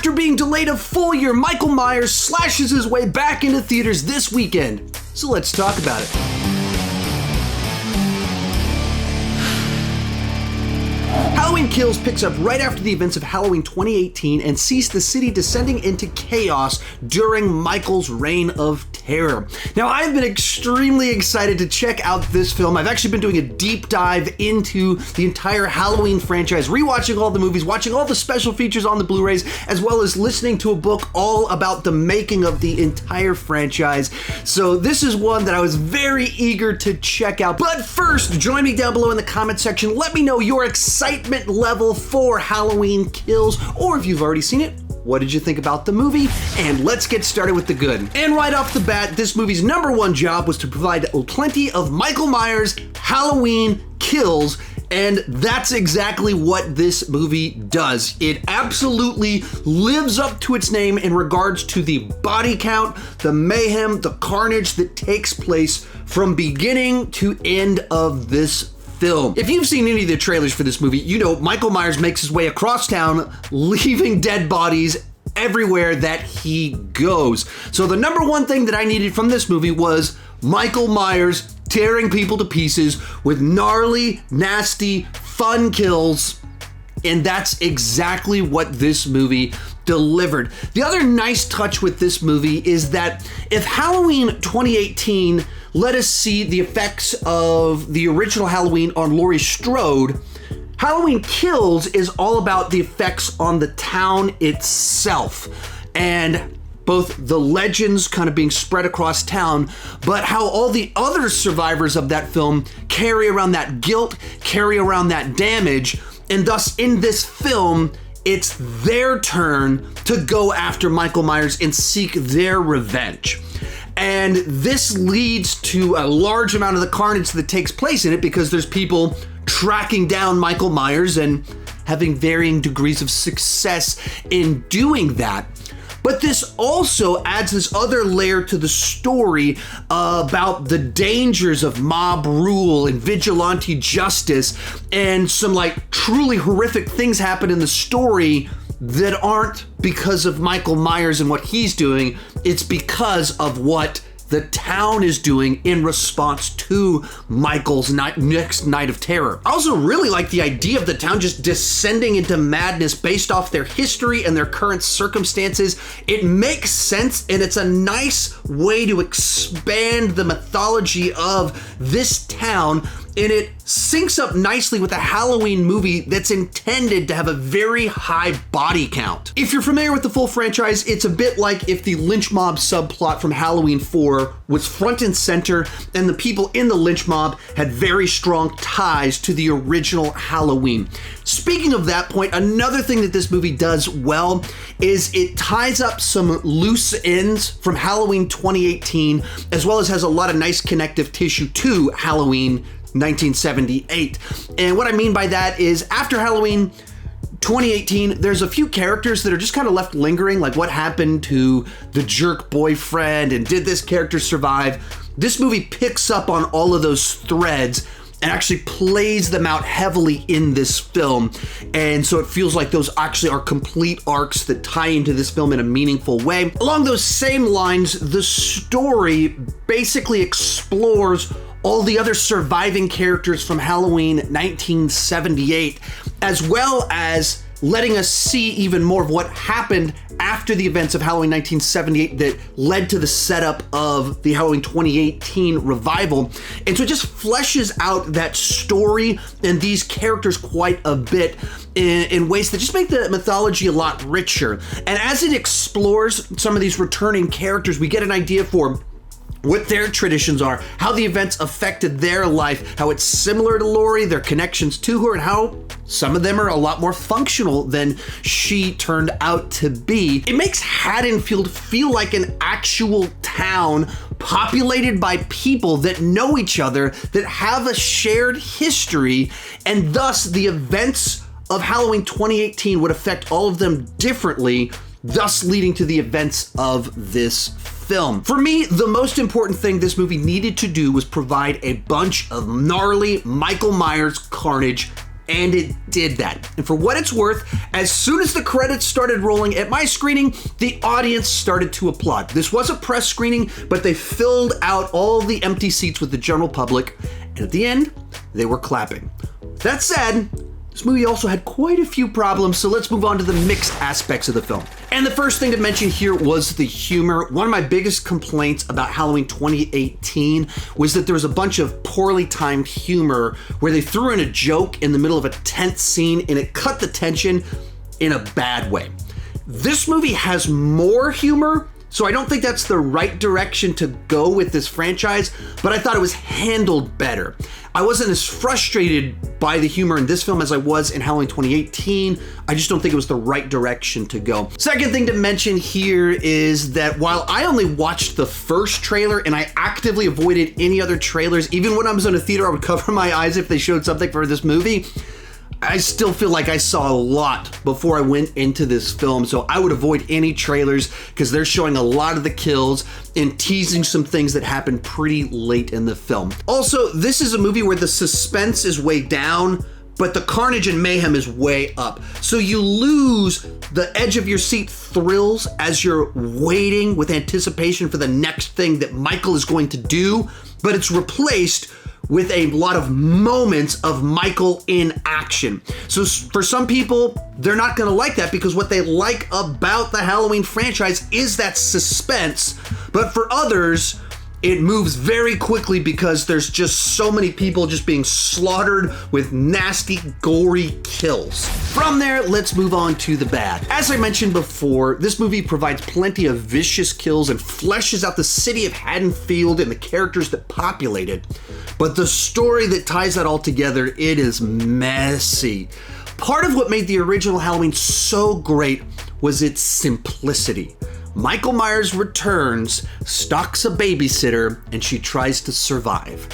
After being delayed a full year, Michael Myers slashes his way back into theaters this weekend. So let's talk about it. Halloween Kills picks up right after the events of Halloween 2018 and sees the city descending into chaos during Michael's reign of terror. Now, I've been extremely excited to check out this film. I've actually been doing a deep dive into the entire Halloween franchise, rewatching all the movies, watching all the special features on the Blu-rays, as well as listening to a book all about the making of the entire franchise. So this is one that I was very eager to check out. But first, join me down below in the comment section. Let me know your excitement level for Halloween Kills, or if you've already seen it, what did you think about the movie? And let's get started with the good. And right off the bat, this movie's number one job was to provide plenty of Michael Myers Halloween Kills, and that's exactly what this movie does. It absolutely lives up to its name in regards to the body count, the mayhem, the carnage that takes place from beginning to end of this film. If you've seen any of the trailers for this movie, you know Michael Myers makes his way across town, leaving dead bodies everywhere that he goes. So the number one thing that I needed from this movie was Michael Myers tearing people to pieces with gnarly, nasty, fun kills. And that's exactly what this movie delivered. The other nice touch with this movie is that if Halloween 2018 let us see the effects of the original Halloween on Laurie Strode, Halloween Kills is all about the effects on the town itself, and both the legends kind of being spread across town, but how all the other survivors of that film carry around that guilt, carry around that damage, and thus in this film, it's their turn to go after Michael Myers and seek their revenge. And this leads to a large amount of the carnage that takes place in it because there's people tracking down Michael Myers and having varying degrees of success in doing that. But this also adds this other layer to the story about the dangers of mob rule and vigilante justice, and some like truly horrific things happen in the story that aren't because of Michael Myers and what he's doing. It's because of what the town is doing in response to Michael's next night of terror. I also really like the idea of the town just descending into madness based off their history and their current circumstances. It makes sense, and it's a nice way to expand the mythology of this town, and it syncs up nicely with a Halloween movie that's intended to have a very high body count. If you're familiar with the full franchise, it's a bit like if the lynch mob subplot from Halloween 4 was front and center, and the people in the lynch mob had very strong ties to the original Halloween. Speaking of that point, another thing that this movie does well is it ties up some loose ends from Halloween 2018, as well as has a lot of nice connective tissue to Halloween 1978. And what I mean by that is after Halloween 2018, there's a few characters that are just kind of left lingering, like what happened to the jerk boyfriend and did this character survive? This movie picks up on all of those threads and actually plays them out heavily in this film. And so it feels like those actually are complete arcs that tie into this film in a meaningful way. Along those same lines, the story basically explores all the other surviving characters from Halloween 1978, as well as letting us see even more of what happened after the events of Halloween 1978 that led to the setup of the Halloween 2018 revival. And so it just fleshes out that story and these characters quite a bit in ways that just make the mythology a lot richer. And as it explores some of these returning characters, we get an idea for what their traditions are, how the events affected their life, how it's similar to Laurie, their connections to her, and how some of them are a lot more functional than she turned out to be. It makes Haddonfield feel like an actual town populated by people that know each other, that have a shared history, and thus the events of Halloween 2018 would affect all of them differently, thus leading to the events of this film. For me, the most important thing this movie needed to do was provide a bunch of gnarly Michael Myers carnage and it did that. And for what it's worth, as soon as the credits started rolling at my screening, the audience started to applaud. This was a press screening, but they filled out all the empty seats with the general public, and at the end, they were clapping. That said, this movie also had quite a few problems, so let's move on to the mixed aspects of the film. And the first thing to mention here was the humor. One of my biggest complaints about Halloween 2018 was that there was a bunch of poorly timed humor where they threw in a joke in the middle of a tense scene and it cut the tension in a bad way. This movie has more humor, so I don't think that's the right direction to go with this franchise, but I thought it was handled better. I wasn't as frustrated by the humor in this film as I was in Halloween 2018. I just don't think it was the right direction to go. Second thing to mention here is that while I only watched the first trailer and I actively avoided any other trailers, even when I was in a theater, I would cover my eyes if they showed something for this movie. I still feel like I saw a lot before I went into this film, so I would avoid any trailers because they're showing a lot of the kills and teasing some things that happen pretty late in the film. Also, this is a movie where the suspense is way down, but the carnage and mayhem is way up. So you lose the edge of your seat thrills as you're waiting with anticipation for the next thing that Michael is going to do, but it's replaced with a lot of moments of Michael in action. So for some people, they're not gonna like that because what they like about the Halloween franchise is that suspense. But for others, it moves very quickly because there's just so many people just being slaughtered with nasty, gory kills. From there, let's move on to the bad. As I mentioned before, this movie provides plenty of vicious kills and fleshes out the city of Haddonfield and the characters that populate it. But the story that ties that all together, it is messy. Part of what made the original Halloween so great was its simplicity. Michael Myers returns, stalks a babysitter, and she tries to survive.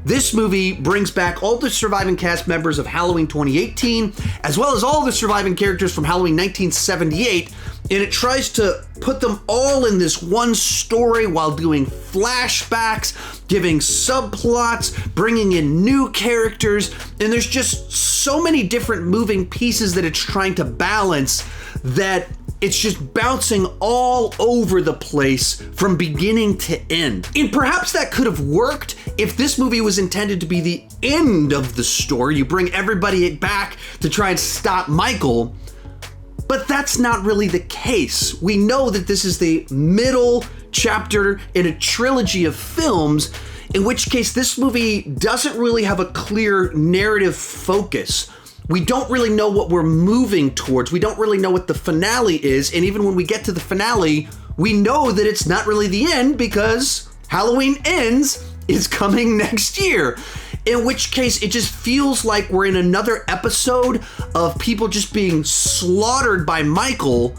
This movie brings back all the surviving cast members of Halloween 2018, as well as all the surviving characters from Halloween 1978, and it tries to put them all in this one story while doing flashbacks, giving subplots, bringing in new characters, and there's just so many different moving pieces that it's trying to balance that it's just bouncing all over the place from beginning to end. And perhaps that could have worked if this movie was intended to be the end of the story. You bring everybody back to try and stop Michael, but that's not really the case. We know that this is the middle chapter in a trilogy of films, in which case this movie doesn't really have a clear narrative focus. We don't really know what we're moving towards. We don't really know what the finale is. And even when we get to the finale, we know that it's not really the end because Halloween Ends is coming next year. In which case, it just feels like we're in another episode of people just being slaughtered by Michael,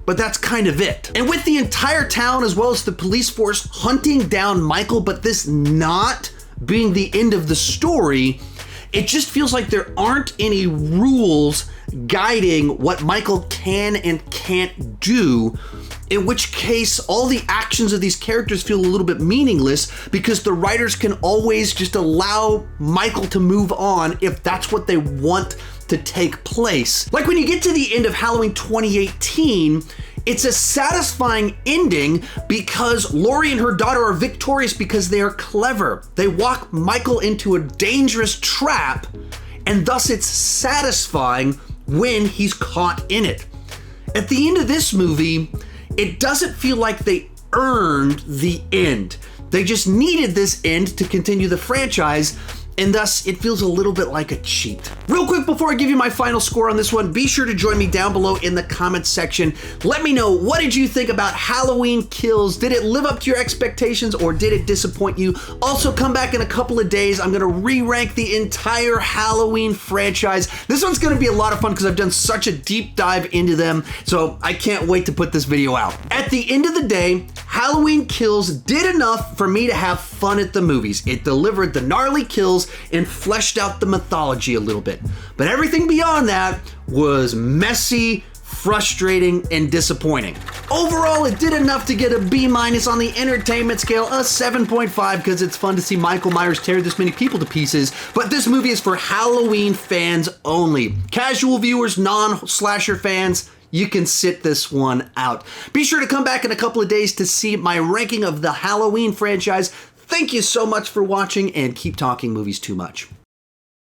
but that's kind of it. And with the entire town as well as the police force hunting down Michael, but this not being the end of the story, it just feels like there aren't any rules guiding what Michael can and can't do, in which case all the actions of these characters feel a little bit meaningless because the writers can always just allow Michael to move on if that's what they want to take place. Like when you get to the end of Halloween 2018, it's a satisfying ending because Laurie and her daughter are victorious because they are clever. They walk Michael into a dangerous trap, and thus it's satisfying when he's caught in it. At the end of this movie, it doesn't feel like they earned the end. They just needed this end to continue the franchise, and thus it feels a little bit like a cheat. Real quick before I give you my final score on this one, be sure to join me down below in the comments section. Let me know, what did you think about Halloween Kills? Did it live up to your expectations or did it disappoint you? Also, come back in a couple of days. I'm gonna re-rank the entire Halloween franchise. This one's gonna be a lot of fun because I've done such a deep dive into them, so I can't wait to put this video out. At the end of the day, Halloween Kills did enough for me to have fun at the movies. It delivered the gnarly kills and fleshed out the mythology a little bit. But everything beyond that was messy, frustrating, and disappointing. Overall, it did enough to get a B- on the entertainment scale, a 7.5, because it's fun to see Michael Myers tear this many people to pieces, but this movie is for Halloween fans only. Casual viewers, non-slasher fans, you can sit this one out. Be sure to come back in a couple of days to see my ranking of the Halloween franchise. Thank you so much for watching, and keep talking movies too much.